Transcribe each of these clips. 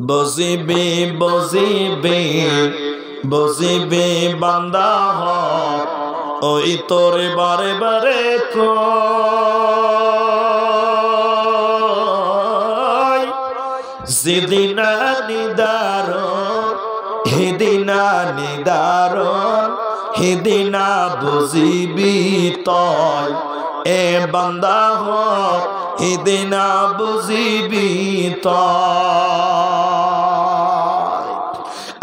বুঝিবি বুঝিবি বুঝিবি বান্দা হক ওই তোরে বারে বারে কই যেদিনা নিদারণ হেদিনা নিদারণ হেদিনা বুঝিবি তয় এ বান্দা হক হেদিনা বুঝিবি তয়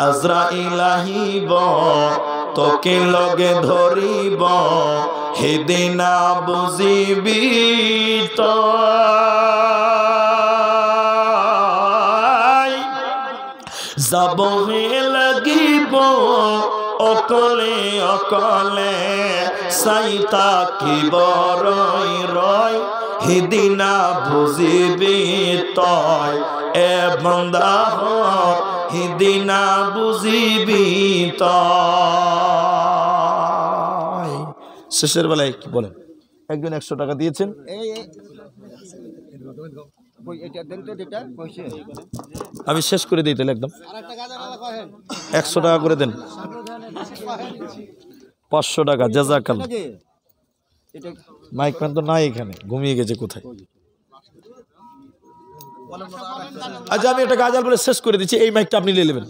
আজরাইল আহিব তোকে লগে ধরিব হেদিনা বুঝিবি তয় যাবহে লাগিব অকলে অকলে চাইতা কি বরই রয় হেদিনা বুঝিবি তয় এ বান্দা হক হেদিনা বুঝিবি তয়। শেষের বেলায় কি বলেন? একজন 100 টাকা দিয়েছেন, আমি শেষ করে দিই তাহলে একদম 100 টাকা করে দেন। 500 টাকা জাযাকাল্লাহ। মাইক ম্যান তো নাই এখানে, ঘুমিয়ে গেছে কোথায়? আচ্ছা আমি একটা গাজাল বলে শেষ করে দিচ্ছি, এই মাইকটা আপনি নিয়ে নেবেন।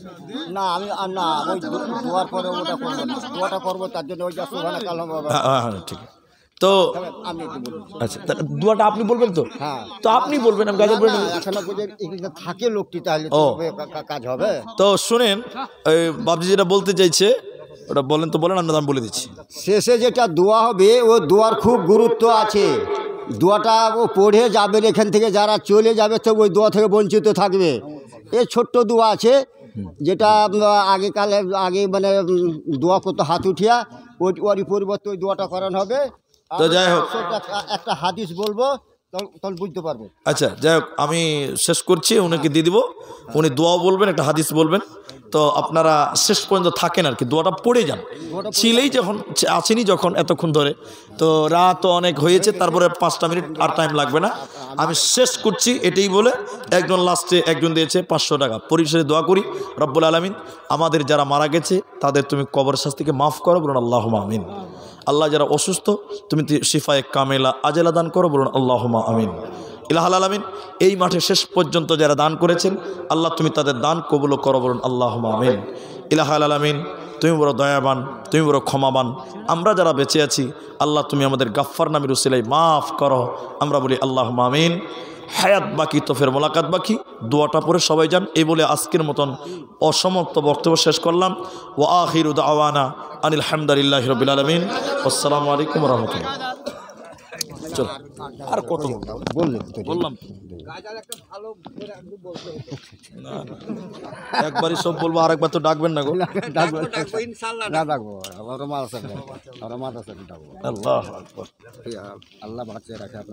না আমি না ওই দোয়ার পরে ওটা করব না, দোয়াটা করব তার জন্য ওই যা সুবহানাক আল্লাহুম্মা। হ্যাঁ ঠিক আছে। তো আচ্ছা দোয়াটা আপনি বলবেন তো? হ্যাঁ তো আপনি বলবেন, আমি গাজাল বলবেন। এখন এখানে থাকে লোকটি, তাহলে তো কাজ হবে। তো শুনেন, ওই বাবজি যেটা বলতে চাইছে ওটা বলেন তো, বলেন, আমি বলে দিচ্ছি। শেষে যেটা দোয়া হবে ও দোয়ার খুব গুরুত্ব আছে। দোয়াটা ও পড়ে যাবে, এখান থেকে যারা চলে যাবে তো ওই দোয়া থেকে বঞ্চিত থাকবে। এই ছোট্ট দোয়া আছে যেটা আগে মানে দোয়া করতে হাত উঠিয়া ওরই পরিবর্তে ওই দোয়াটা করানো হবে। তো যাই হোক একটা হাদিস বলবো, তখন বুঝতে পারবে। আচ্ছা যাই হোক আমি শেষ করছি, উনাকে দিয়ে দিব, উনি দোয়া বলবেন, একটা হাদিস বলবেন। তো আপনারা শেষ পর্যন্ত থাকেন আর কি, দোয়াটা পড়ে যান। ছিলেই যখন আসেনি যখন এতক্ষণ ধরে, তো রাত তো অনেক হয়েছে, তারপরে 5টা মিনিট আর টাইম লাগবে না, আমি শেষ করছি এটাই বলে। একজন লাস্টে একজন দিয়েছে 500 টাকা। পরিশেষে দোয়া করি, রব্বুল আলামিন আমাদের যারা মারা গেছে তাদের তুমি কবর শাস্তিকে মাফ করো, বলুন আল্লাহুম্মা আমিন। আল্লাহ যারা অসুস্থ তুমি শিফায়ে কামেলা আজেলা দান করো, বলুন আল্লাহুম্মা আমিন। ইলাহুল আলামিন এই মাঠে শেষ পর্যন্ত যারা দান করেছেন আল্লাহ তুমি তাদের দান কবুল করো, বলুন আল্লাহুম্মা আমিন। ইলাহুল আলামিন তুমি বড় দয়াবান, তুমি বড় ক্ষমাবান। আমরা যারা বেঁচে আছি আল্লাহ তুমি আমাদের গাফফার নামের উসিলায় মাফ করো, আমরা বলি আল্লাহুম্মা আমিন। হায়াত বাকি তো ফের মোলাকাত বাকি, দোয়াটা পরে সবাই যান। এই বলে আজকের মতন অসমাপ্ত বক্তব্য শেষ করলাম। ওয়া আখিরু দাওয়ানা আনিল হামদুলিল্লাহি রাব্বিল আলামিন। আসসালামু আলাইকুম ওয়া রাহমাতুল্লাহ। চল আর কত বললাম, একবারই সব বলবো, আরেকবার তো ডাকবেন না গো। আল্লাহ আল্লাহ বাঁচিয়ে রাখে আপনার।